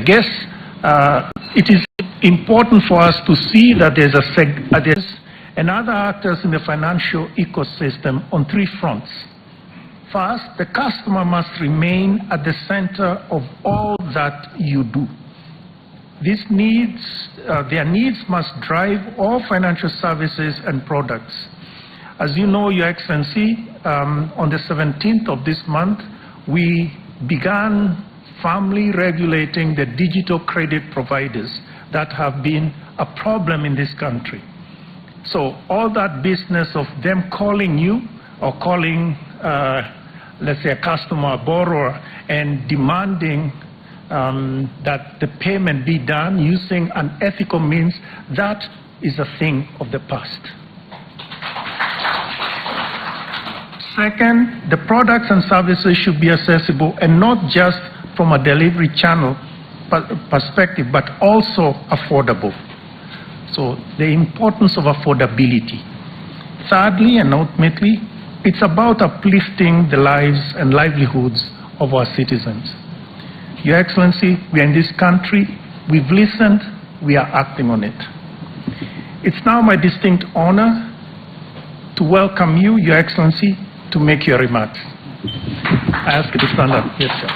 guess it is important for us to see that there's and other actors in the financial ecosystem on three fronts. First, the customer must remain at the center of all that you do. Their needs must drive all financial services and products. As you know, Your Excellency, on the 17th of this month, we began firmly regulating the digital credit providers that have been a problem in this country. So all that business of them calling you or calling, let's say, a customer, a borrower, and demanding that the payment be done using unethical means, that is a thing of the past. Second, the products and services should be accessible, and not just from a delivery channel perspective, but also affordable. So the importance of affordability. Thirdly, and ultimately, it's about uplifting the lives and livelihoods of our citizens. Your Excellency, we are in this country, we've listened, we are acting on it. It's now my distinct honor to welcome you, Your Excellency, to make your remarks. I ask you to stand up. Yes, sir.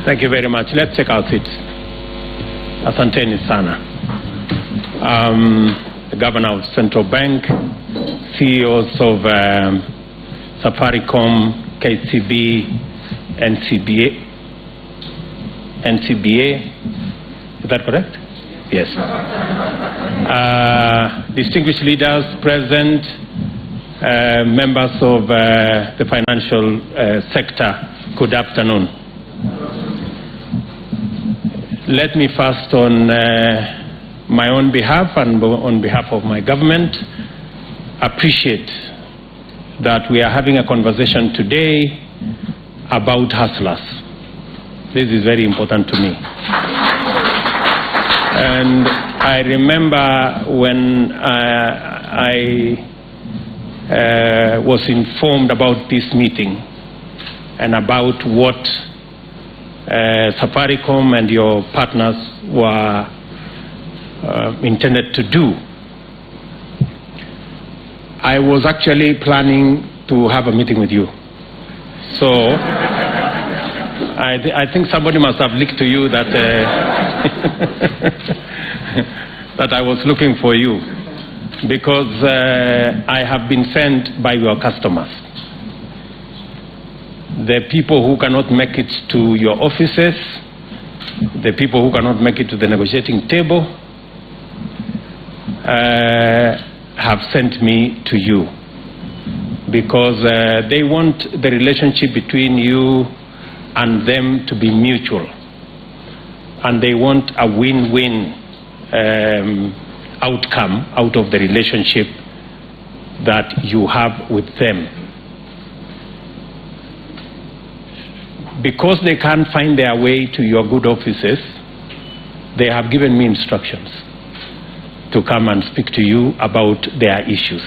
Thank you very much. Let's take our seats. Asanteni sana. The Governor of Central Bank, CEOs of Safaricom, KCB, NCBA. Is that correct? Yes. Distinguished leaders present, members of the financial sector, good afternoon. Let me first, on my own behalf and on behalf of my government, appreciate that we are having a conversation today about hustlers. This is very important to me. And I remember when I was informed about this meeting and about what Safaricom and your partners were intended to do. I was actually planning to have a meeting with you. So I think somebody must have leaked to you that that I was looking for you, because I have been sent by your customers. The people who cannot make it to your offices, the people who cannot make it to the negotiating table, have sent me to you, because they want the relationship between you and them to be mutual, and they want a win-win outcome out of the relationship that you have with them. Because they can't find their way to your good offices, they have given me instructions to come and speak to you about their issues.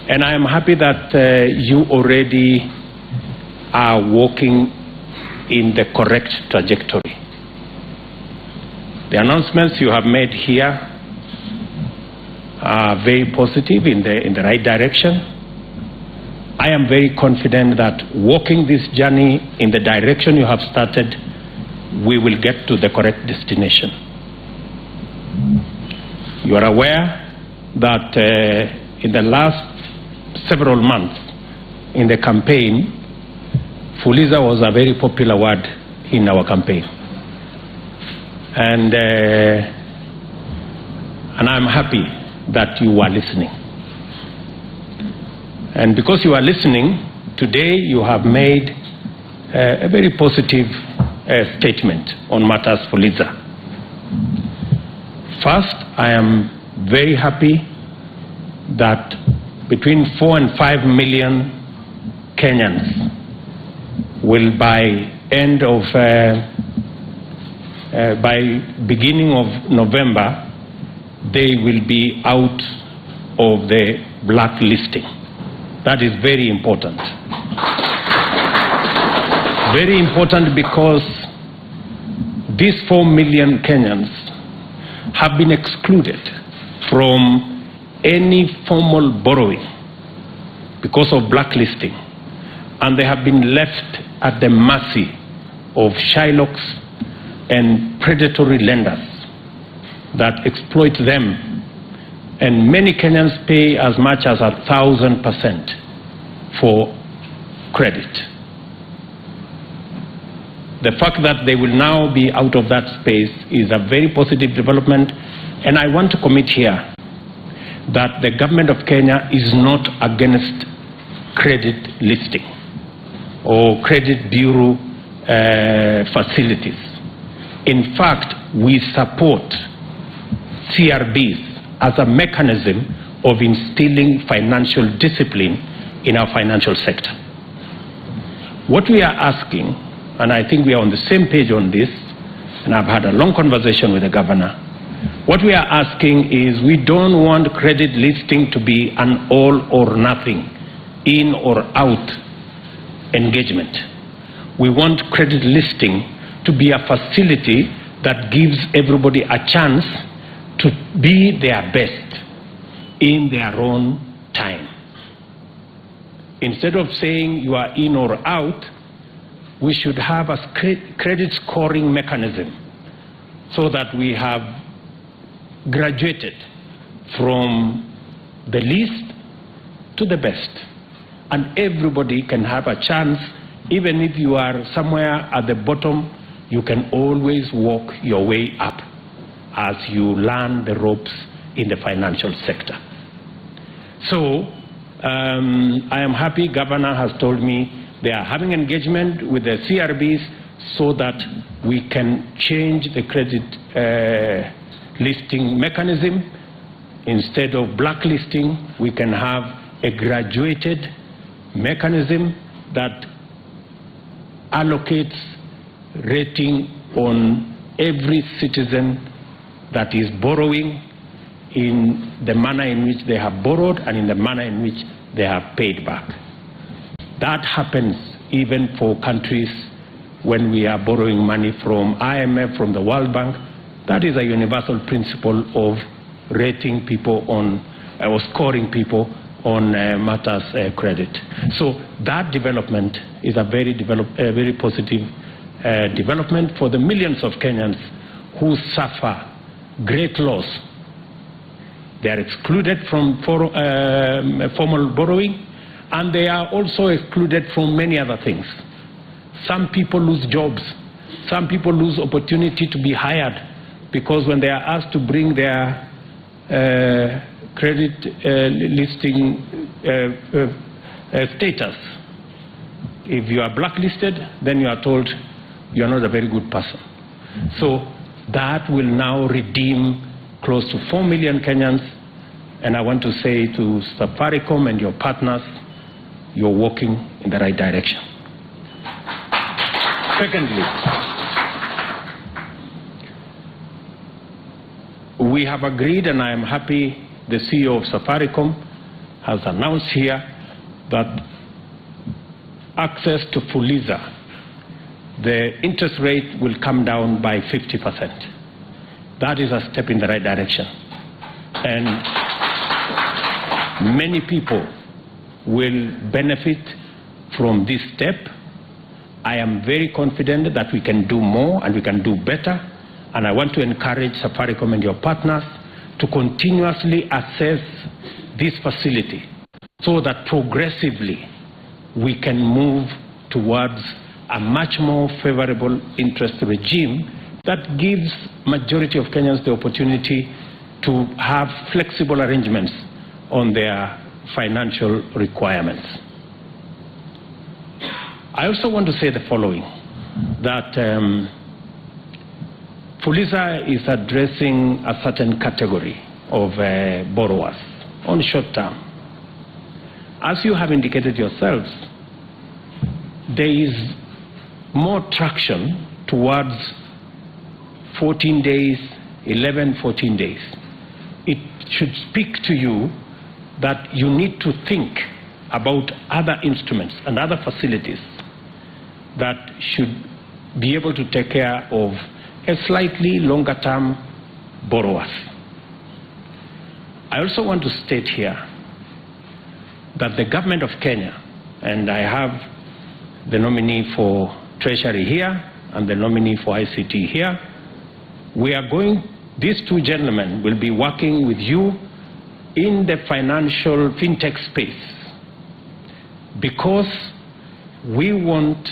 And I am happy that you already are walking in the correct trajectory. The announcements you have made here are very positive, in the right direction. I am very confident that walking this journey in the direction you have started, we will get to the correct destination. You are aware that in the last several months in the campaign, Fuliza was a very popular word in our campaign. And I'm happy that you are listening. And because you are listening, today you have made a very positive statement on matters Fuliza. First, I am very happy that between 4 and 5 million Kenyans will by beginning of November they will be out of the blacklisting. That is very important. Very important because these 4 million Kenyans have been excluded from any formal borrowing because of blacklisting, and they have been left at the mercy of shylocks and predatory lenders that exploit them. And many Kenyans pay as much as 1,000% for credit. The fact that they will now be out of that space is a very positive development, and I want to commit here that the government of Kenya is not against credit listing or credit bureau facilities. In fact, we support CRBs as a mechanism of instilling financial discipline in our financial sector. What we are asking, and I think we are on the same page on this, and I've had a long conversation with the governor, what we are asking is we don't want credit listing to be an all or nothing, in or out engagement. We want credit listing to be a facility that gives everybody a chance to be their best in their own time. Instead of saying you are in or out, we should have a credit scoring mechanism so that we have graduated from the least to the best. And everybody can have a chance, even if you are somewhere at the bottom, you can always walk your way up as you learn the ropes in the financial sector. So I am happy Governor has told me they are having engagement with the CRBs so that we can change the credit listing mechanism. Instead of blacklisting, we can have a graduated mechanism that allocates rating on every citizen that is borrowing in the manner in which they have borrowed and in the manner in which they have paid back. That happens even for countries when we are borrowing money from IMF, from the World Bank. That is a universal principle of rating people on, or scoring people on matters credit. So that development is a very positive development for the millions of Kenyans who suffer great loss. They are excluded from formal borrowing, and they are also excluded from many other things. Some people lose jobs. Some people lose opportunity to be hired because when they are asked to bring their credit listing status, if you are blacklisted, then you are told you are not a very good person. So that will now redeem close to 4 million Kenyans, and I want to say to Safaricom and your partners, you're walking in the right direction. Secondly, we have agreed, and I am happy the CEO of Safaricom has announced here that access to Fuliza, the interest rate will come down by 50%. That is a step in the right direction. And many people will benefit from this step. I am very confident that we can do more and we can do better. And I want to encourage Safaricom and your partners to continuously assess this facility so that progressively we can move towards a much more favorable interest regime that gives majority of Kenyans the opportunity to have flexible arrangements on their financial requirements. I also want to say the following, that Fuliza is addressing a certain category of borrowers on short term. As you have indicated yourselves, there is more traction towards 14 days, 11, 14 days. it should speak to you that you need to think about other instruments and other facilities that should be able to take care of a slightly longer term borrowers. I also want to state here that the government of Kenya, and I have the nominee for Treasury here and the nominee for ICT here, these two gentlemen will be working with you in the financial fintech space, because we want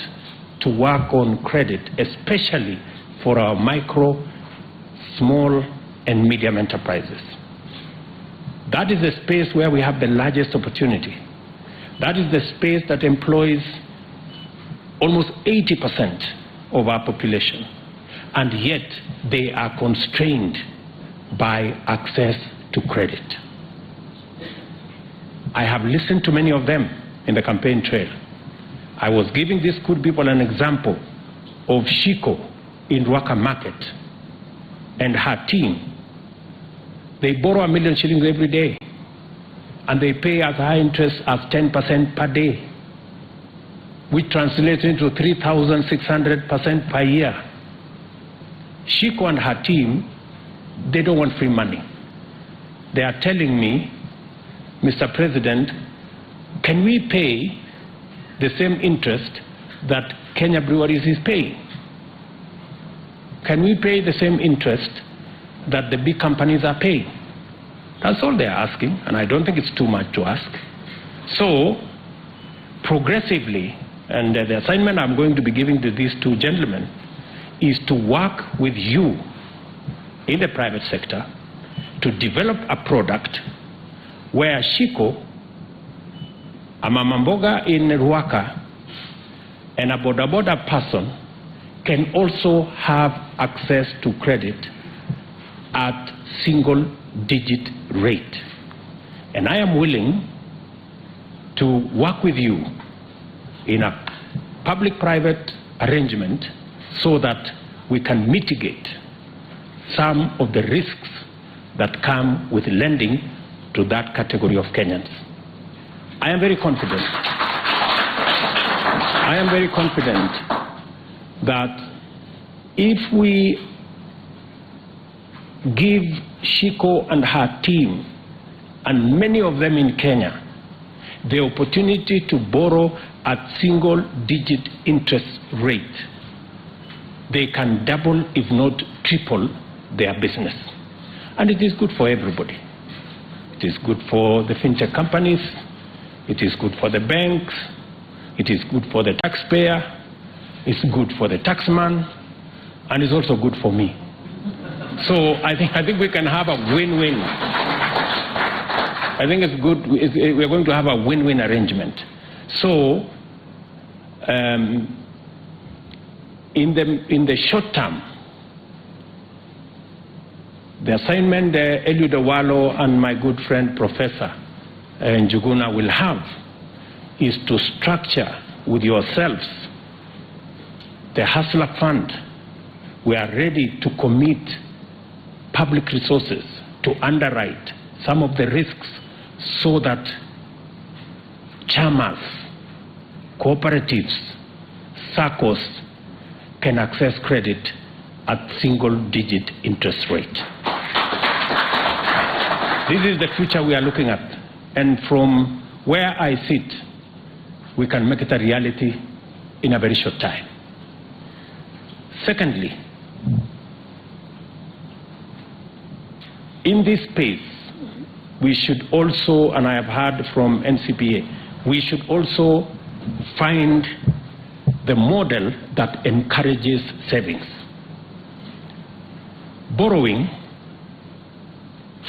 to work on credit, especially for our micro, small and medium enterprises. That is the space where we have the largest opportunity. That is the space that employs almost 80% of our population, and yet they are constrained by access to credit. I have listened to many of them in the campaign trail. I was giving these good people an example of Shiko in Ruaka Market and her team. They borrow 1 million shillings every day, and they pay as high interest as 10% per day, which translates into 3,600% per year. Shiko and her team, they don't want free money. They are telling me, Mr. President, can we pay the same interest that Kenya Breweries is paying? Can we pay the same interest that the big companies are paying? That's all they're asking, and I don't think it's too much to ask. So, progressively, and the assignment I'm going to be giving to these two gentlemen is to work with you in the private sector to develop a product where Shiko, a mama mboga in Ruaka, and a boda person can also have access to credit at single-digit rate. And I am willing to work with you in a public-private arrangement so that we can mitigate some of the risks that come with lending to that category of Kenyans. I am very confident. I am very confident that if we give Shiko and her team, and many of them in Kenya, the opportunity to borrow at single-digit interest rate, they can double, if not triple, their business. And it is good for everybody. It is good for the fintech companies, it is good for the banks, it is good for the taxpayer, it's good for the taxman, and it's also good for me. So I think we can have a win-win. I think it's good. We're going to have a win-win arrangement. So in the short term, the assignment Eliud Owalo and my good friend Professor Njuguna will have is to structure with yourselves the Hustler Fund. We are ready to commit public resources to underwrite some of the risks so that chamas, cooperatives, SACCOs can access credit at single-digit interest rate. This is the future we are looking at, and from where I sit, we can make it a reality in a very short time. Secondly, in this space, we should also, and I have heard from NCPA, we should also find the model that encourages savings. Borrowing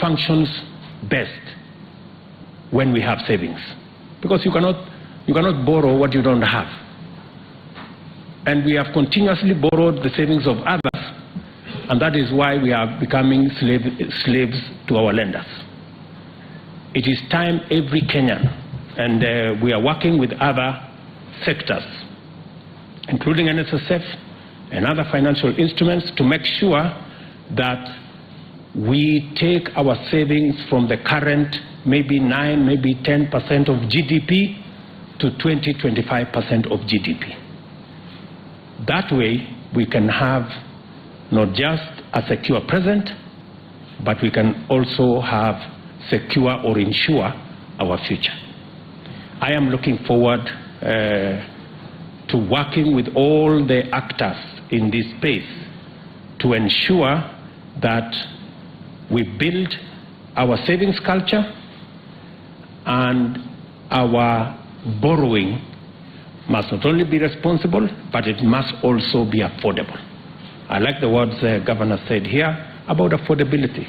functions best when we have savings, because you cannot borrow what you don't have. And we have continuously borrowed the savings of others, and that is why we are becoming slaves to our lenders. It is time every Kenyan, and we are working with other sectors, including NSSF and other financial instruments, to make sure that we take our savings from the current maybe 9, maybe 10% of GDP to 20, 25% of GDP. That way, we can have not just a secure present, but we can also have secure or ensure our future. I am looking forward to working with all the actors in this space to ensure that we build our savings culture and our borrowing must not only be responsible, but it must also be affordable. I like the words the governor said here about affordability.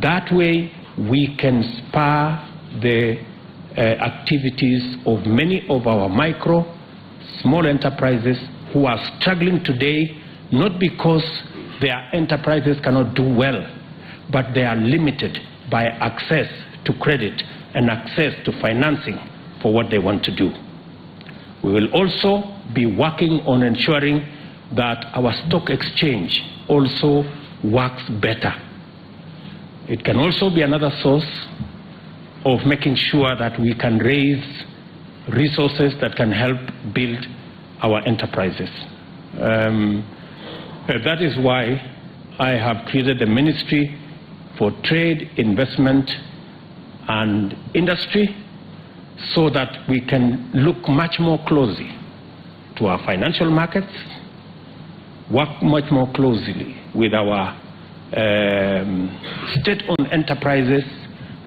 That way we can spur the activities of many of our micro, small enterprises who are struggling today, not because their enterprises cannot do well, but they are limited by access to credit and access to financing for what they want to do. We will also be working on ensuring that our stock exchange also works better. It can also be another source of making sure that we can raise resources that can help build our enterprises. That is why I have created the Ministry for Trade, Investment and Industry, so that we can look much more closely to our financial markets, work much more closely with our state-owned enterprises,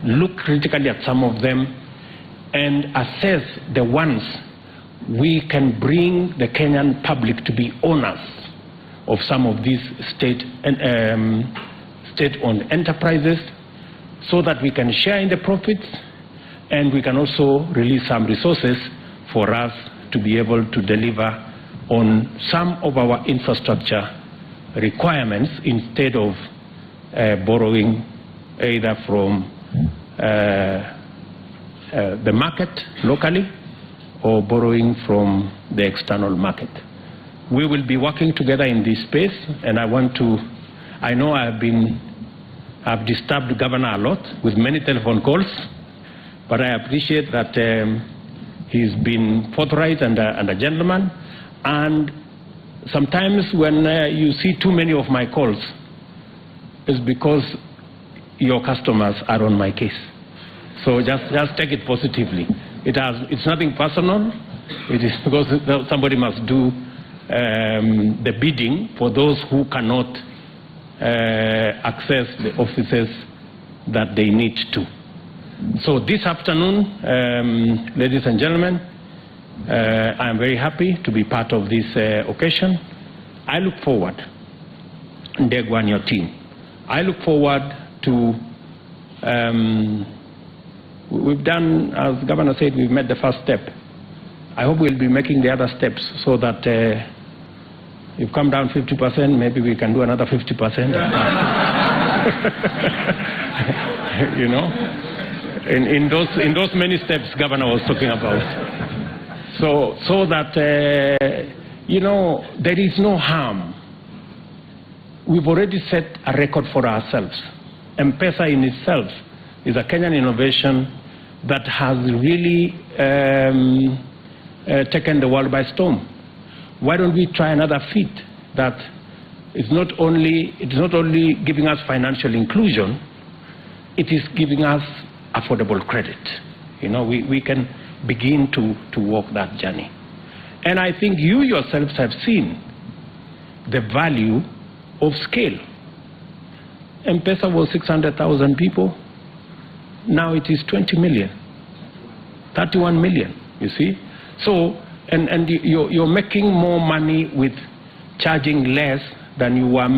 look critically at some of them, and assess the ones we can bring the Kenyan public to be owners of some of these state-owned enterprises, so that we can share in the profits and we can also release some resources for us to be able to deliver on some of our infrastructure requirements instead of borrowing either from the market locally or borrowing from the external market. We will be working together in this space, and I know I've disturbed the governor a lot with many telephone calls, but I appreciate that he's been forthright and a gentleman. And sometimes when you see too many of my calls, it's because your customers are on my case. So just take it positively. It's nothing personal. It is because somebody must do the bidding for those who cannot access the offices that they need to. So this afternoon, ladies and gentlemen, I am very happy to be part of this occasion. I look forward, Ndegwa and your team, I look forward to, we've done, as the governor said, we've made the first step. I hope we'll be making the other steps so that you've come down 50%, maybe we can do another 50%. You know, in those many steps governor was talking about. So that, you know, there is no harm. We've already set a record for ourselves. M-Pesa in itself is a Kenyan innovation that has really taken the world by storm. Why don't we try another feat that it's not only giving us financial inclusion, it is giving us affordable credit. You know, we can begin to walk that journey. And I think you yourselves have seen the value of scale. M-Pesa was 600,000 people. Now it is 20 million, 31 million, you see. So, and you're making more money with charging less than you were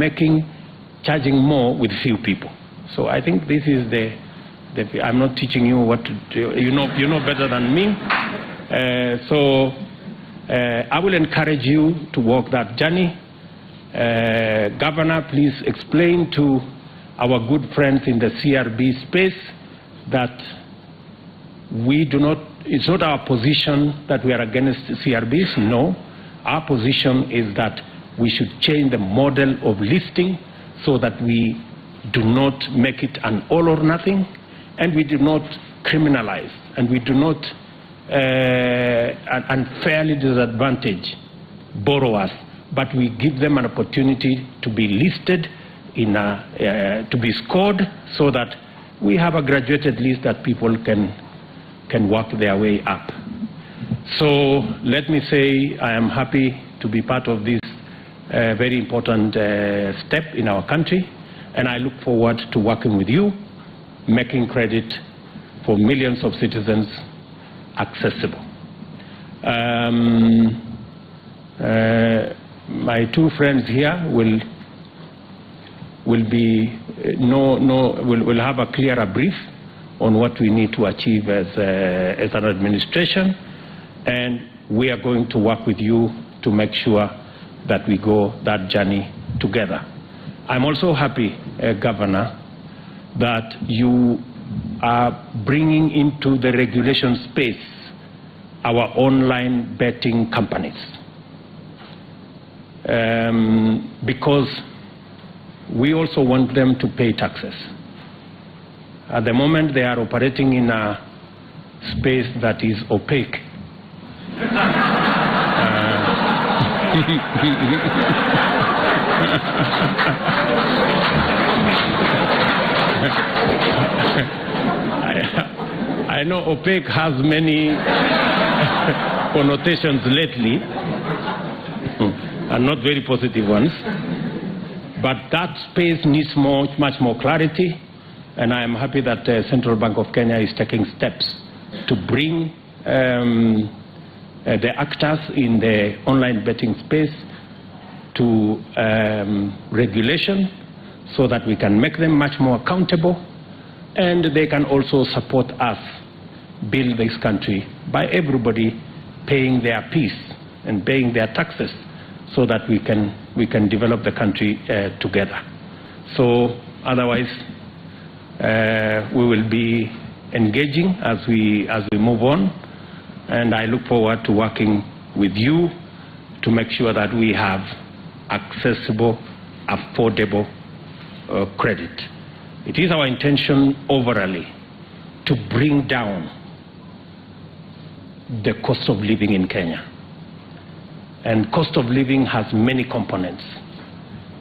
charging more with few people. So I think this is I'm not teaching you what to do. You know better than me. I will encourage you to walk that journey. Governor, please explain to our good friends in the CRB space that it's not our position that we are against CRBs, no. Our position is that we should change the model of listing so that we do not make it an all or nothing, and we do not criminalize, and we do not unfairly disadvantage borrowers, but we give them an opportunity to be listed, to be scored, so that we have a graduated list that people can work their way up. So let me say I am happy to be part of this very important step in our country, and I look forward to working with you, making credit for millions of citizens accessible. My two friends here will have a clearer brief on what we need to achieve as an administration, and we are going to work with you to make sure that we go that journey together. I'm also happy, Governor, that you are bringing into the regulation space our online betting companies, because we also want them to pay taxes. At the moment, they are operating in a space that is opaque. I know opaque has many connotations lately, and not very positive ones. But that space needs much more clarity, and I am happy that the Central Bank of Kenya is taking steps to bring the actors in the online betting space to regulation, so that we can make them much more accountable, and they can also support us build this country by everybody paying their piece and paying their taxes, so that we can develop the country together. So otherwise, we will be engaging as we move on, and I look forward to working with you to make sure that we have accessible, affordable credit. It is our intention overall to bring down the cost of living in Kenya. And cost of living has many components.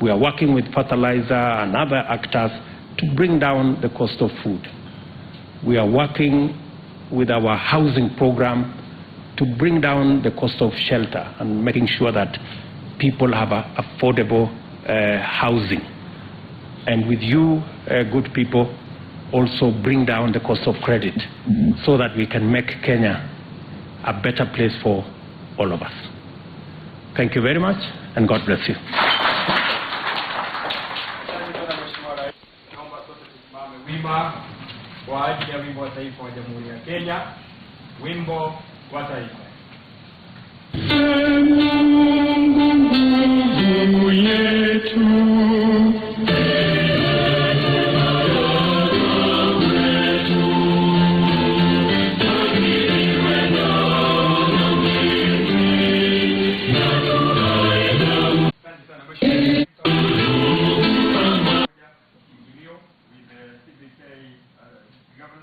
We are working with fertilizer and other actors to bring down the cost of food. We are working with our housing program to bring down the cost of shelter and making sure that people have affordable housing. And with you, good people, also bring down the cost of credit, so that we can make Kenya a better place for all of us. Thank you very much, and God bless you. Naomba sote tusimame wima kwa ajili ya wimbo wa taifa wa Jamhuri ya Kenya, wimbo wa taifa.